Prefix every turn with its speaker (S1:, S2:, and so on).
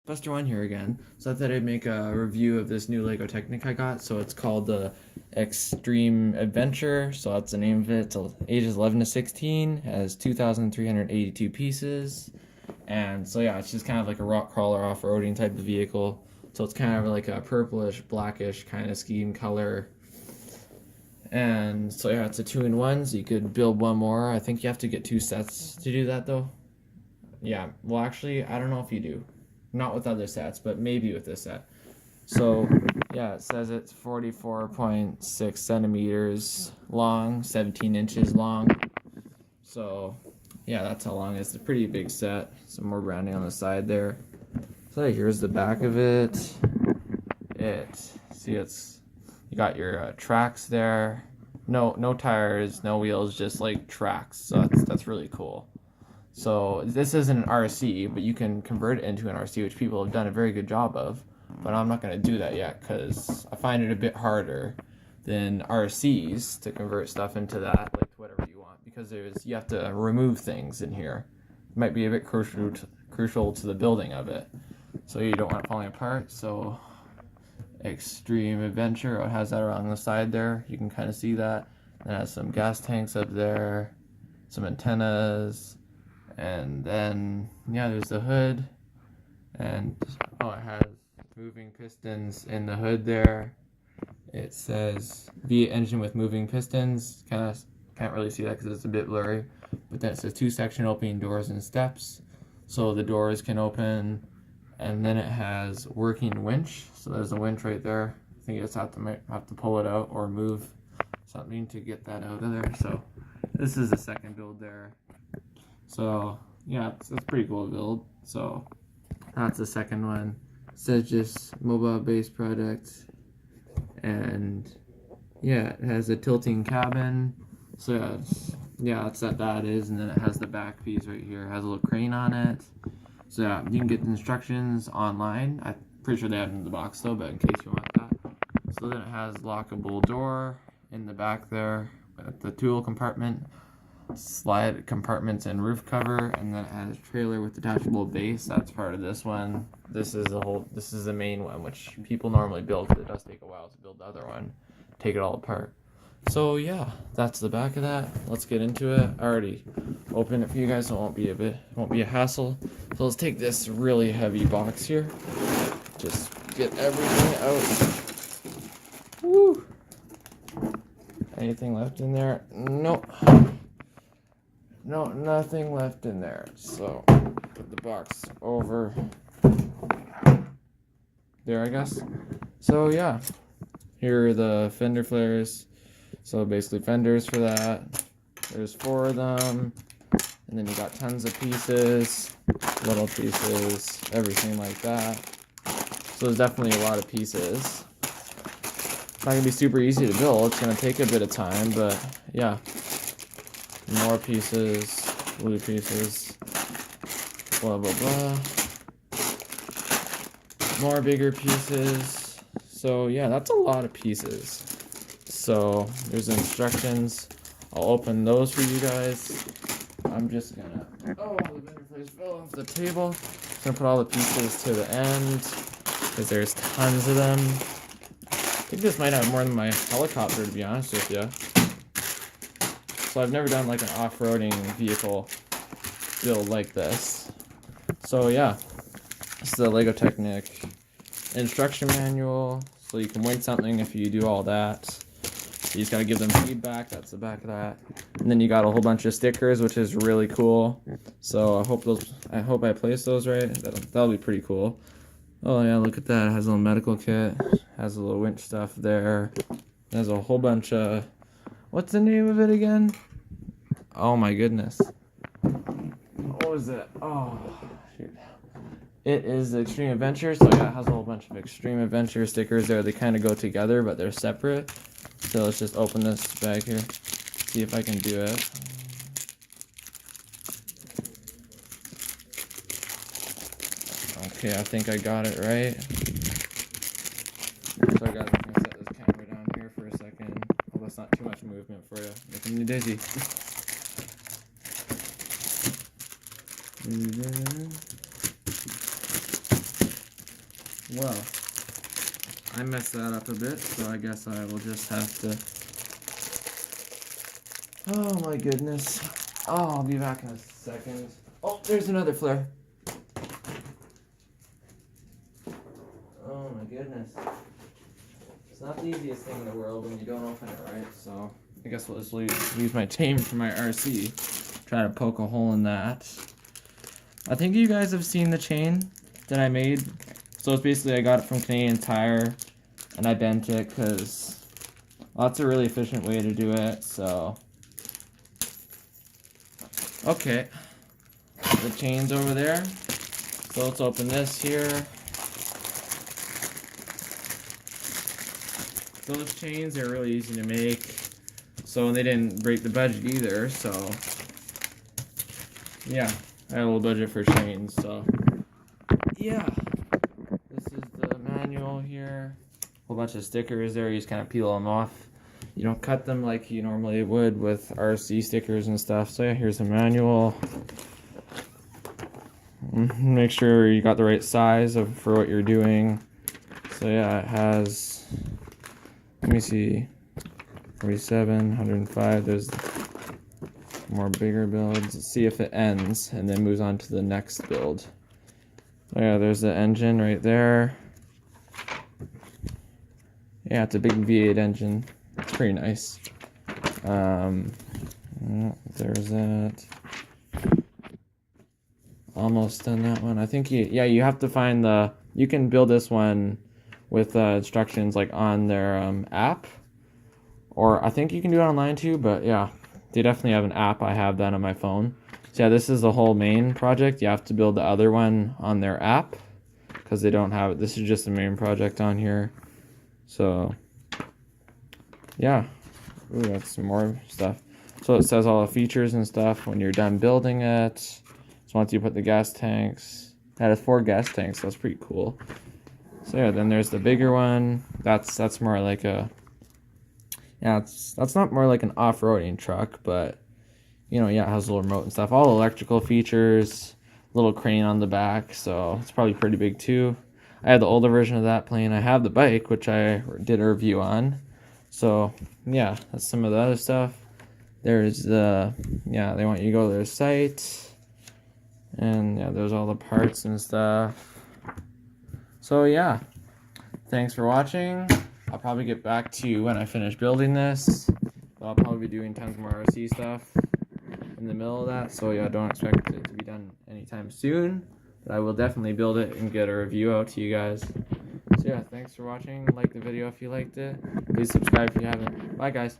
S1: Buster One here again. So I thought I'd make a review of this new Lego Technic I got. So it's called the Extreme Adventure. So that's the name of it. It's ages 11 to 16. Has 2,382 pieces. And so yeah, it's just kind of like a rock crawler off-roading type of vehicle. So it's kind of like a purplish, blackish kind of scheme color. And so yeah, it's a 2-in-1, so you could build one more. I think you have to get 2 sets to do that though. Yeah, well actually, I don't know if you do. Not with other sets, but maybe with this set. So yeah, it says it's 44.6 centimeters long, 17 inches long. So yeah, that's how long it is. It's a pretty big set. Some more branding on the side there. So here's the back of it. See, you got your tracks there. No tires, no wheels, just like tracks. So that's really cool. So this isn't an RC, but you can convert it into an RC, which people have done a very good job of. But I'm not going to do that yet because I find it a bit harder than RCs to convert stuff into that, like whatever you want, because you have to remove things in here. It might be a bit crucial to the building of it, so you don't want it falling apart. So Extreme Adventure, it has that around the side there. You can kind of see that. It has some gas tanks up there, some antennas. And then, yeah, there's the hood, and it has moving pistons in the hood there. It says V8 engine with moving pistons. Can't really see that because it's a bit blurry. But then it says 2-section opening doors and steps, so the doors can open. And then it has working winch. So there's a winch right there. I think you just have to pull it out or move something to get that out of there. So this is the second build there. So yeah, it's pretty cool to build. So that's the second one. It says just mobile based product, and yeah, it has a tilting cabin. So yeah, that's what that is. And then it has the back piece right here. It has a little crane on it. So yeah, you can get the instructions online. I'm pretty sure they have it in the box though, but in case you want that. So then it has lockable door in the back there at the tool compartment. Slide compartments and roof cover, and then it has trailer with detachable base. That's part of this one. This is the main one, which people normally build, because it does take a while to build the other one, take it all apart. So yeah, that's the back of that. Let's get into it. I already opened it for you guys, so it won't be a hassle. So let's take this really heavy box here, just get everything out. Woo! Anything left in there? Nope. No, nothing left in there. So put the box over there, I guess. So yeah, here are the fender flares. So basically fenders for that. There's 4 of them, and then you got tons of pieces, little pieces, everything like that. So there's definitely a lot of pieces. It's not gonna be super easy to build. It's gonna take a bit of time, but yeah. More pieces, blue pieces, blah blah blah. More bigger pieces. So yeah, that's a lot of pieces. So there's instructions. I'll open those for you guys. I'm just gonna, the vendor place fell off the table. I'm gonna put all the pieces to the end, because there's tons of them. I think this might have more than my helicopter, to be honest with you. So I've never done like an off-roading vehicle build like this. So yeah, this is the Lego Technic instruction manual. So you can win something if you do all that. So you just gotta give them feedback. That's the back of that. And then you got a whole bunch of stickers, which is really cool. So I hope I place those right. That'll be pretty cool. Oh yeah, look at that. It has a little medical kit. Has a little winch stuff there. There's a whole bunch of, what's the name of it again? Oh my goodness. What was it? Oh, shoot. It is the Extreme Adventure. So yeah, it has a whole bunch of Extreme Adventure stickers there. They kind of go together, but they're separate. So let's just open this bag here. See if I can do it. Okay, I think I got it right. So guys, I'm gonna set this camera down here for a second. Hope that's not too much movement for you. Making me dizzy. Well, I messed that up a bit, so I guess I will just have to... Oh my goodness. Oh, I'll be back in a second. Oh, there's another flare. Oh my goodness. It's not the easiest thing in the world when you don't open it right, so I guess we'll just use my chain for my RC. Try to poke a hole in that. I think you guys have seen the chain that I made. So it's basically, I got it from Canadian Tire and I bent it because that's a really efficient way to do it, so. Okay, the chain's over there. So let's open this here. Those chains are really easy to make. So they didn't break the budget either, so. Yeah, I had a little budget for chains, so. Yeah. This is the manual here. A whole bunch of stickers there, you just kind of peel them off. You don't cut them like you normally would with RC stickers and stuff. So yeah, here's the manual. Make sure you got the right size for what you're doing. So yeah, it has, let me see, 47, 105, there's more bigger builds. Let's see if it ends and then moves on to the next build. Oh yeah, there's the engine right there. Yeah, it's a big V8 engine. It's pretty nice. There's that. Almost done that one. I think you have to find the, you can build this one with instructions like on their app, or I think you can do it online too, but yeah, they definitely have an app. I have that on my phone. So yeah, this is the whole main project. You have to build the other one on their app because they don't have it. This is just the main project on here. So yeah, ooh, that's some more stuff. So it says all the features and stuff when you're done building it. So once you put the gas tanks, that has 4 gas tanks. That's pretty cool. So yeah, then there's the bigger one. That's more like a, yeah, that's not more like an off-roading truck, but you know, yeah, it has a little remote and stuff. All electrical features, little crane on the back, so it's probably pretty big too. I had the older version of that plane. I have the bike, which I did a review on. So yeah, that's some of the other stuff. There's the, yeah, they want you to go to their site. And yeah, there's all the parts and stuff. So yeah, thanks for watching. I'll probably get back to you when I finish building this. I'll probably be doing tons more RC stuff in the middle of that. So yeah, don't expect it to be done anytime soon. But I will definitely build it and get a review out to you guys. So yeah, thanks for watching. Like the video if you liked it. Please subscribe if you haven't. Bye guys.